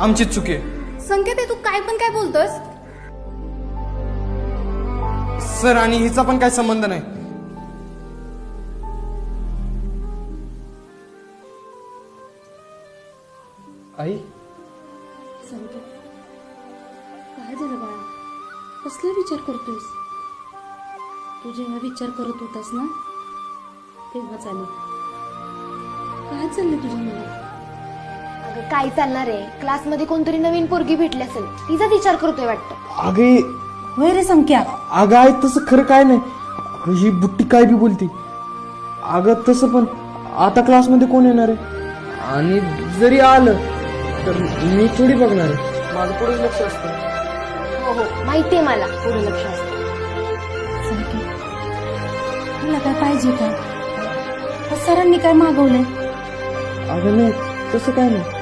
आमचीच चुकी आहे. संकेत तू काय पण काय बोलतोस? सर आणि हिचा पण काय संबंध नाही. आई संकेत काय झालं बाळा? कसला विचार करतोयस? तू जेव्हा विचार करत होतास ना तेव्हा चालेल. काय चाललंय तुझ्या मनात? अगं काय चालणार आहे, क्लासमध्ये कोणतरी नवीन पोरगी भेटली असेल, तिचाच विचार करतोय वाटतं. अगे होय रे संख्या. अगं आहे तसं खरं काय नाही. अगं ही बुट्टी काय बी बोलती. अगं तसं पण आता क्लासमध्ये कोण येणार आहे, आणि जरी आलं तर मी थोडी बघणार आहे. माझं पुढे लक्ष असतं. हो हो माहितीये मला, पुढे लक्ष असतं. संकेत तुला काय पाहिजे का? सरांनी काय मागवलंय? अगं नाही तसं काय नाही.